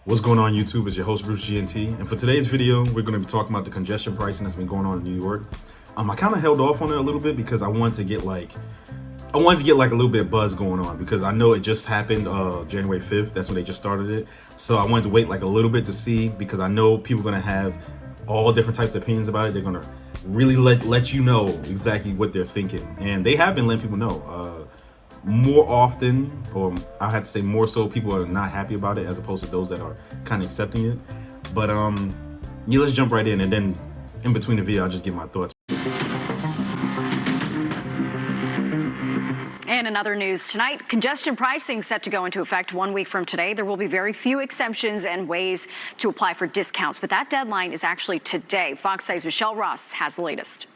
What's going on YouTube? It's your host Bruce GNT, and for today's video we're going to be talking about the congestion pricing that's been going on in New York. I kind of held off on it a little bit because I wanted to get like a little bit of buzz going on, because I know it just happened January 5th. That's when they just started it, so I wanted to wait like a little bit to see, because I know people are going to have all different types of opinions about it. They're going to really let you know exactly what they're thinking, and they have been letting people know. More often, or I have to say more so, people are not happy about it as opposed to those that are kind of accepting it. But yeah, let's jump right in, and then in between the video I'll just give my thoughts. And in other news tonight, congestion pricing set to go into effect 1 week from today. There will be very few exemptions and ways to apply for discounts, but that deadline is actually today. Fox 6's Michelle Ross has the latest.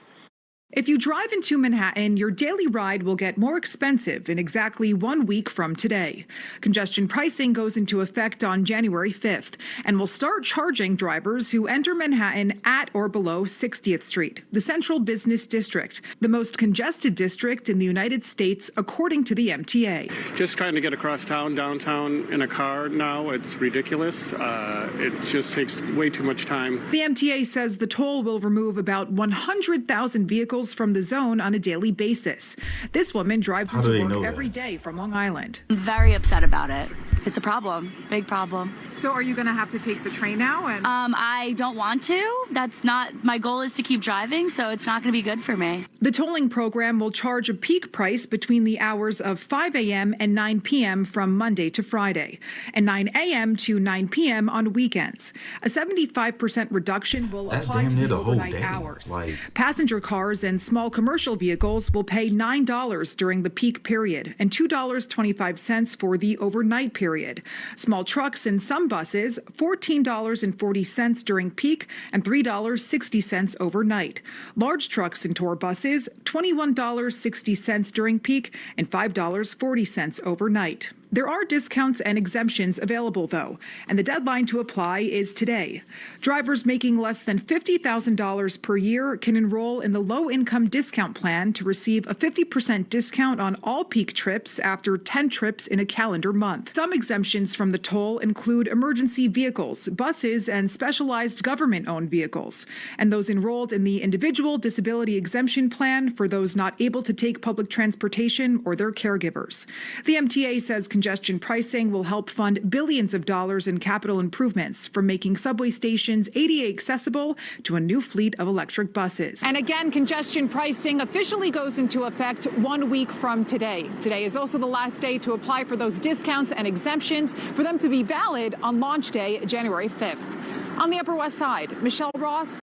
If you drive into Manhattan, your daily ride will get more expensive in exactly 1 week from today. Congestion pricing goes into effect on January 5th and will start charging drivers who enter Manhattan at or below 60th Street, the central business district, the most congested district in the United States, according to the MTA. Just trying to get across town, downtown in a car now, it's ridiculous. It just takes way too much time. The MTA says the toll will remove about 100,000 vehicles from the zone on a daily basis. This woman drives into work every day from Long Island. I'm very upset about it. It's a problem, big problem. So are you going to have to take the train now? I don't want to. That's not, my goal is to keep driving, so it's not going to be good for me. The tolling program will charge a peak price between the hours of 5 a.m. and 9 p.m. from Monday to Friday, and 9 a.m. to 9 p.m. on weekends. A 75% reduction will apply to the overnight hours. Passenger cars and small commercial vehicles will pay $9 during the peak period and $2.25 for the overnight period. Small trucks and some buses, $14.40 during peak and $3.60 overnight. Large trucks and tour buses, $21.60 during peak and $5.40 overnight. There are discounts and exemptions available, though, and the deadline to apply is today. Drivers making less than $50,000 per year can enroll in the low-income discount plan to receive a 50% discount on all peak trips after 10 trips in a calendar month. Some exemptions from the toll include emergency vehicles, buses, and specialized government-owned vehicles, and those enrolled in the individual disability exemption plan for those not able to take public transportation or their caregivers. The MTA says congestion pricing will help fund billions of dollars in capital improvements, from making subway stations ADA accessible to a new fleet of electric buses. And again, congestion pricing officially goes into effect 1 week from today. Today is also the last day to apply for those discounts and exemptions, for them to be valid on launch day, January 5th. On the Upper West Side, Michelle Ross.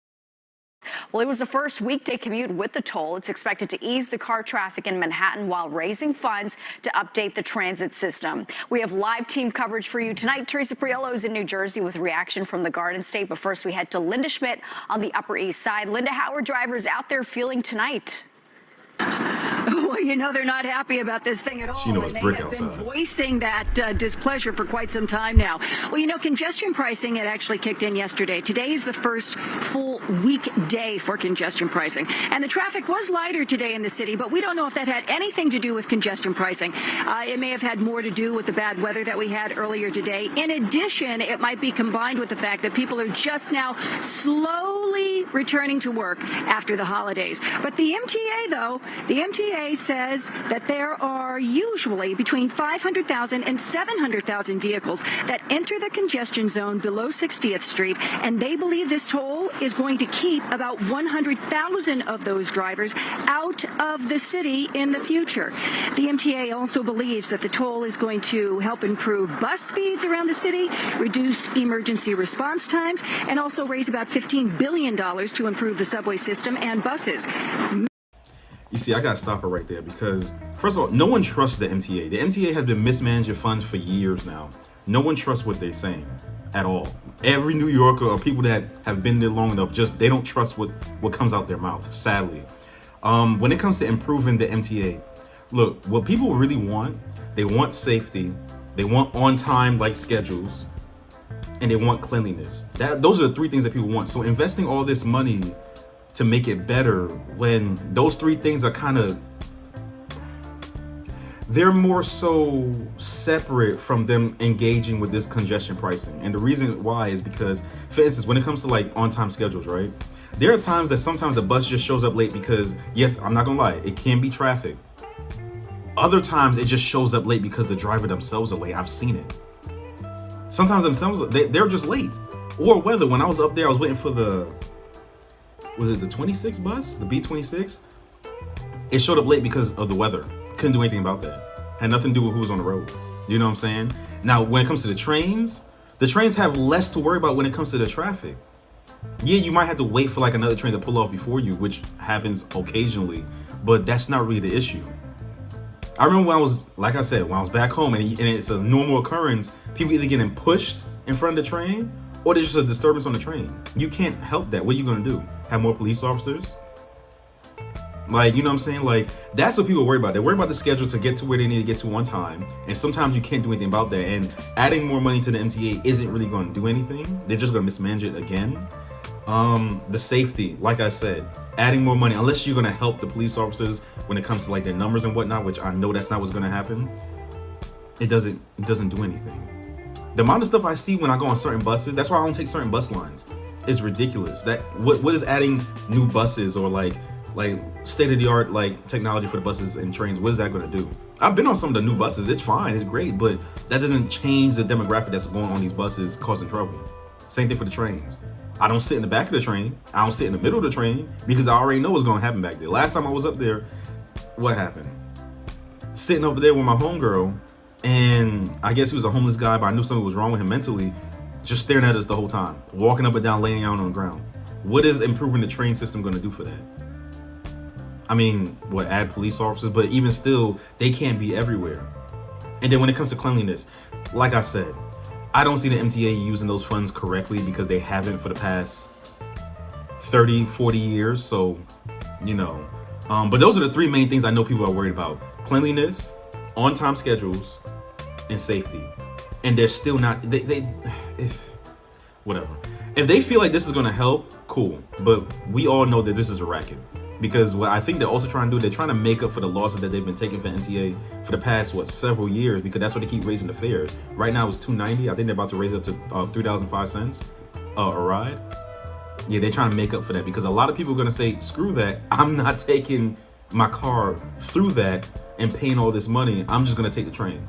Well, it was the first weekday commute with the toll. It's expected to ease the car traffic in Manhattan while raising funds to update the transit system. We have live team coverage for you tonight. Teresa Priolo is in New Jersey with reaction from the Garden State. But first, we head to Linda Schmidt on the Upper East Side. Linda, how are drivers out there feeling tonight? Well, you know, they're not happy about this thing at all. You know, and they have been voicing that displeasure for quite some time now. Well, you know, congestion pricing had actually kicked in yesterday. Today is the first full weekday for congestion pricing. And the traffic was lighter today in the city, but we don't know if that had anything to do with congestion pricing. It may have had more to do with the bad weather that we had earlier today. In addition, it might be combined with the fact that people are just now slowly returning to work after the holidays. But the MTA, though, the MTA says that there are usually between 500,000 and 700,000 vehicles that enter the congestion zone below 60th Street, and they believe this toll is going to keep about 100,000 of those drivers out of the city in the future. The MTA also believes that the toll is going to help improve bus speeds around the city, reduce emergency response times, and also raise about $15 billion to improve the subway system and buses. You see, I gotta stop her right there, because first of all, no one trusts the MTA. The MTA has been mismanaging funds for years now. No one trusts what they're saying at all. Every New Yorker or people that have been there long enough, they don't trust what comes out their mouth, sadly. When it comes to improving the MTA, look, what people really want, they want safety, they want on-time like schedules, and they want cleanliness. Those are the three things that people want. So investing all this money to make it better, when those three things are kind of, they're more so separate from them engaging with this congestion pricing. And the reason why is because, for instance, when it comes to like on-time schedules, right? There are times that sometimes the bus just shows up late because, yes, I'm not gonna lie, it can be traffic. Other times it just shows up late because the driver themselves are late. I've seen it. Sometimes themselves, they're just late. Or weather. When I was up there, I was waiting for was it the 26 bus? The B26? It showed up late because of the weather. Couldn't do anything about that. Had nothing to do with who was on the road. You know what I'm saying? Now, when it comes to the trains have less to worry about when it comes to the traffic. Yeah, you might have to wait for like another train to pull off before you, which happens occasionally, but that's not really the issue. I remember when I was, like I said, when I was back home and it's a normal occurrence, people either getting pushed in front of the train or there's just a disturbance on the train. You can't help that. What are you gonna do? Have more police officers? Like, you know what I'm saying? Like, that's what people worry about. They worry about the schedule to get to where they need to get to on time. And sometimes you can't do anything about that. And adding more money to the MTA isn't really going to do anything. They're just going to mismanage it again. The safety, like I said, adding more money, unless you're going to help the police officers when it comes to like their numbers and whatnot, which I know that's not what's going to happen. It doesn't do anything. The amount of stuff I see when I go on certain buses, that's why I don't take certain bus lines. It's ridiculous. That what is adding new buses or like state-of-the-art like technology for the buses and trains, what is that going to do? I've been on some of the new buses. It's fine, it's great, but that doesn't change the demographic that's going on these buses causing trouble. Same thing for the trains. I don't sit in the back of the train. I don't sit in the middle of the train because I already know what's going to happen back there. Last time I was up there, what happened? Sitting over there with my homegirl, and I guess he was a homeless guy, but I knew something was wrong with him mentally, just staring at us the whole time, walking up and down, laying out on the ground. What is improving the train system going to do for that? I mean, what, add police officers? But even still, they can't be everywhere. And then when it comes to cleanliness, like I said, I don't see the MTA using those funds correctly because they haven't for the past 30, 40 years. So, you know, but those are the three main things I know people are worried about: cleanliness, on-time schedules, and safety. And they're still not, whatever. If they feel like this is going to help, cool. But we all know that this is a racket. Because what I think they're also trying to do, they're trying to make up for the losses that they've been taking for MTA for the past, several years, because that's why they keep raising the fares. Right now it's $2.90. I think they're about to raise it up to $3.05 a ride. Yeah, they're trying to make up for that because a lot of people are going to say, screw that. I'm not taking my car through that and paying all this money. I'm just going to take the train.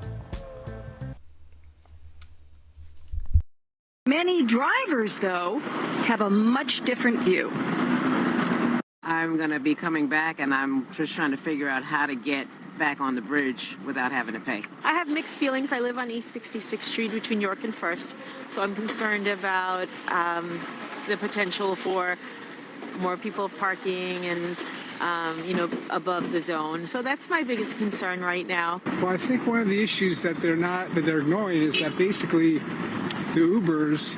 Many drivers, though, have a much different view. I'm going to be coming back, and I'm just trying to figure out how to get back on the bridge without having to pay. I have mixed feelings. I live on East 66th Street between York and First, so I'm concerned about the potential for more people parking and, above the zone. So that's my biggest concern right now. Well, I think one of the issues that they're ignoring is that basically the Ubers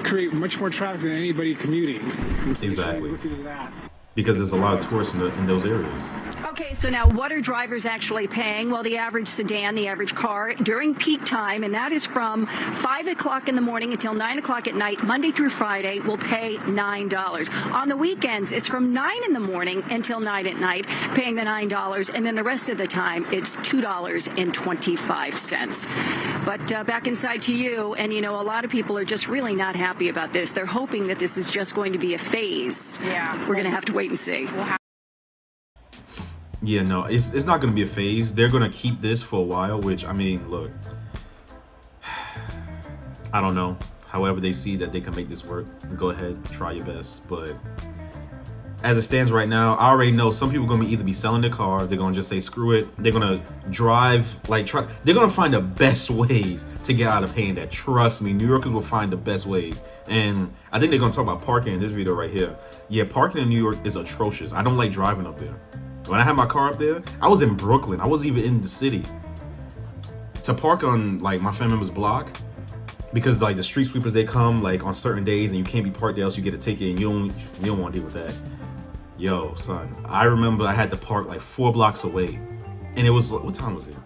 create much more traffic than anybody commuting. And so exactly. Looking at that. Because there's a lot of tourists in those areas. Okay, so now what are drivers actually paying? Well, the average sedan, the average car during peak time, and that is from 5 o'clock in the morning until 9 o'clock at night, Monday through Friday, will pay $9. On the weekends, it's from 9 in the morning until 9 at night, paying the $9, and then the rest of the time, it's $2.25. But back inside to you, and a lot of people are just really not happy about this. They're hoping that this is just going to be a phase. Yeah. We're going to have to wait and see. Yeah, no, it's not going to be a phase. They're going to keep this for a while, which, I mean, look, I don't know. However they see that they can make this work, go ahead, try your best. But as it stands right now, I already know some people are going to either be selling their car, they're going to just say, screw it. They're going to drive, they're going to find the best ways to get out of paying that. Trust me, New Yorkers will find the best ways. And I think they're going to talk about parking in this video right here. Yeah, parking in New York is atrocious. I don't like driving up there. When I had my car up there, I was in Brooklyn. I wasn't even in the city. To park on my family member's block, because the street sweepers, they come on certain days and you can't be parked there else you get a ticket, and you don't want to deal with that. Yo, son, I remember I had to park 4 blocks away, and it was, what time was it?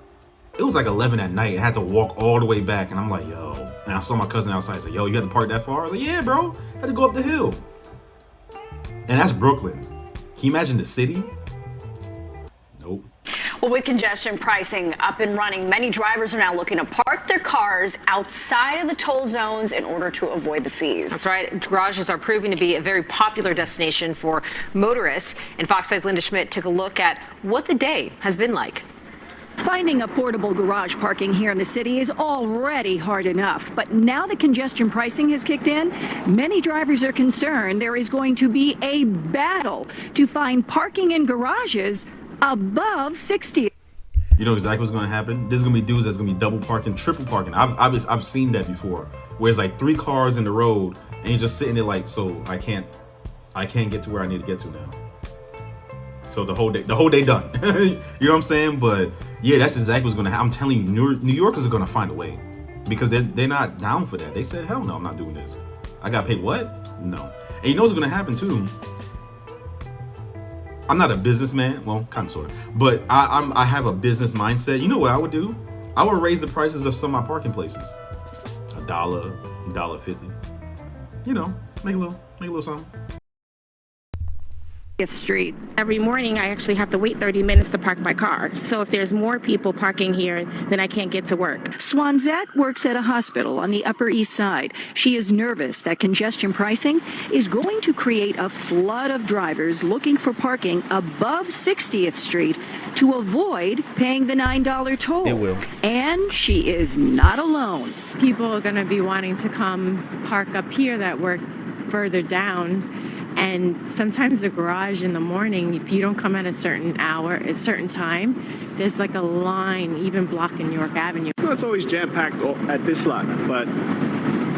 It was 11 at night, and I had to walk all the way back, and I'm like, yo. And I saw my cousin outside, I said, yo, you had to park that far? I was like, yeah, bro, I had to go up the hill. And that's Brooklyn. Can you imagine the city? Nope. Well, with congestion pricing up and running, many drivers are now looking to park their cars outside of the toll zones in order to avoid the fees. That's right. Garages are proving to be a very popular destination for motorists. And Fox 5's Linda Schmidt took a look at what the day has been like. Finding affordable garage parking here in the city is already hard enough, but now that congestion pricing has kicked in, many drivers are concerned there is going to be a battle to find parking in garages above 60. You know exactly what's going to happen. There's going to be dudes that's going to be double parking, triple parking. I've seen that before, where it's like 3 cars in the road, and you're just sitting there like, so I can't get to where I need to get to now. So the whole day done. You know what I'm saying? But yeah, that's exactly what's gonna happen. I'm telling you, New Yorkers are gonna find a way, because they're not down for that. They said, hell no, I'm not doing this. I gotta pay what? No. And you know what's gonna happen too? I'm not a businessman, well, kind of sort of, but I have a business mindset. You know what I would do? I would raise the prices of some of my parking places. $1, $1.50. You know, make a little something. Street. Every morning I actually have to wait 30 minutes to park my car. So if there's more people parking here, then I can't get to work. Swanzette works at a hospital on the Upper East Side. She is nervous that congestion pricing is going to create a flood of drivers looking for parking above 60th Street to avoid paying the $9 toll. It will. And she is not alone. People are going to be wanting to come park up here that work further down. And sometimes the garage in the morning, if you don't come at a certain hour, at a certain time, there's like a line even blocking York Avenue. Well, it's always jam-packed at this lot, but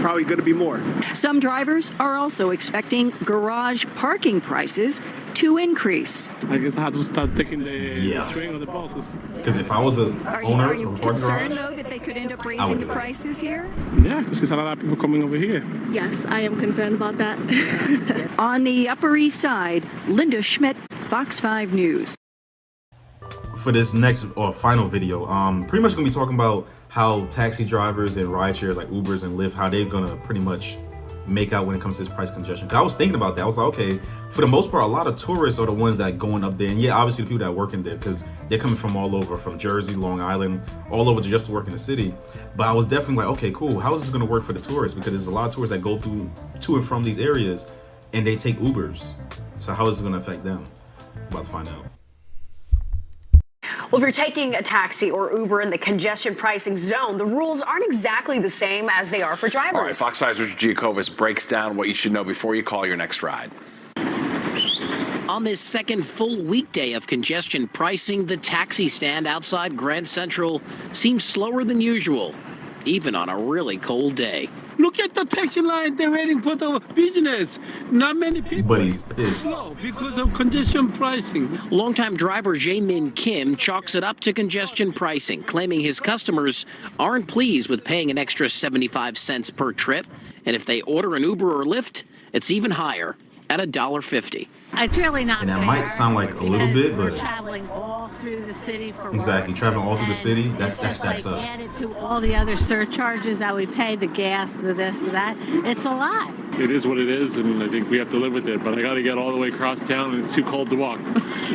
probably going to be more. Some drivers are also expecting garage parking prices to increase. I guess I have to start taking the train or the buses. Because if I was an owner Are you of a parking concerned, garage, though, that they could end up raising the prices here? Yeah, because there's a lot of people coming over here. Yes, I am concerned about that. On the Upper East Side, Linda Schmidt, Fox 5 News. for this next or final video, pretty much gonna be talking about how taxi drivers and ride shares like Ubers and Lyft, how they're gonna pretty much make out when it comes to this price congestion. Cause I was thinking about that. I was like, okay, for the most part, a lot of tourists are the ones that going up there. And yeah, obviously the people that work in there, because they're coming from all over, from Jersey, Long Island, all over to just to work in the city. But I was definitely like, okay, cool. How is this gonna work for the tourists? Because there's a lot of tourists that go through to and from these areas and they take Ubers. So how is it gonna affect them? I'm about to find out. Well, if you're taking a taxi or Uber in the congestion pricing zone, the rules aren't exactly the same as they are for drivers. All right, Fox 5's Richard Giacobis breaks down what you should know before you call your next ride. On this second full weekday of congestion pricing, the taxi stand outside Grand Central seems slower than usual, even on a really cold day. Look at the taxi line. They're waiting for the business. Not many people. But he's pissed. Slow because of congestion pricing. Longtime driver Jae-Min Kim chalks it up to congestion pricing, claiming his customers aren't pleased with paying an extra 75 cents per trip. And if they order an Uber or Lyft, it's even higher at $1.50. It's really not And that fair, might sound like a little bit, we're but traveling all through the city for exactly, work, traveling all through the city, that it's just stacks like up. added to all the other surcharges that we pay, the gas, the this, the that. It's a lot. It is what it is, and I think we have to live with it. But I got to get all the way across town, and it's too cold to walk.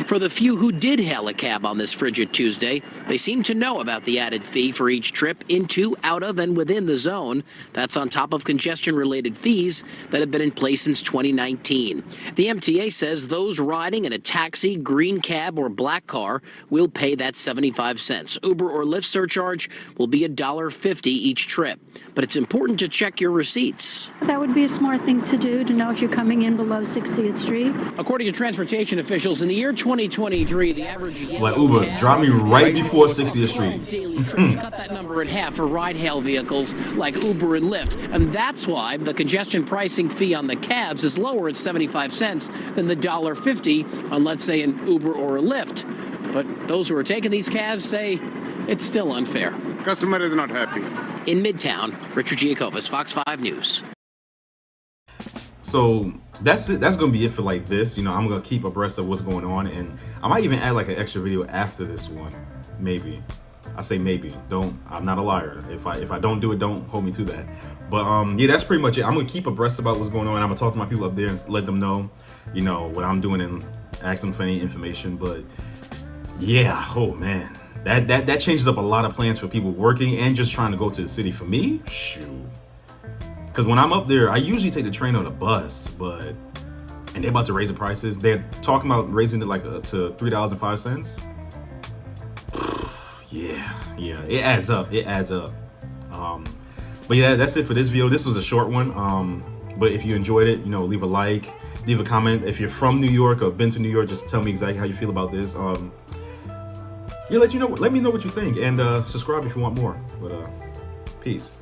For the few who did hail a cab on this frigid Tuesday, they seem to know about the added fee for each trip into, out of, and within the zone. That's on top of congestion-related fees that have been in place since 2019. The MTA says those riding in a taxi, green cab, or black car will pay that 75 cents. Uber or Lyft surcharge will be $1.50 each trip. But it's important to check your receipts. That would be a smart thing to do, to know if you're coming in below 60th Street. According to transportation officials, in the year 2023, the average like Uber, drop me right before 60th Street. Daily trips cut that number in half for ride-hail vehicles like Uber and Lyft. And that's why the congestion pricing fee on the cabs is lower at 75 cents than the $1.50 on, let's say, an Uber or a Lyft. But those who are taking these cabs say it's still unfair. Customer is not happy. In Midtown, Richard Giacobis, Fox 5 News. So that's it. That's gonna be it for like this. You know, I'm gonna keep abreast of what's going on, and I might even add like an extra video after this one. Maybe. I say maybe. I'm not a liar. If I don't do it, don't hold me to that. But yeah, that's pretty much it. I'm gonna keep abreast about what's going on. I'm gonna talk to my people up there and let them know, you know, what I'm doing and ask them for any information. But Yeah, oh man. That changes up a lot of plans for people working and just trying to go to the city. For me, shoot. Because when I'm up there, I usually take the train or the bus, and they're about to raise the prices. They're talking about raising it like to $3.05. Yeah, it adds up. It adds up. But yeah, that's it for this video. This was a short one. But if you enjoyed it, you know, leave a like, leave a comment. If you're from New York or been to New York, just tell me exactly how you feel about this. Yeah, let me know what you think, and subscribe if you want more. But peace.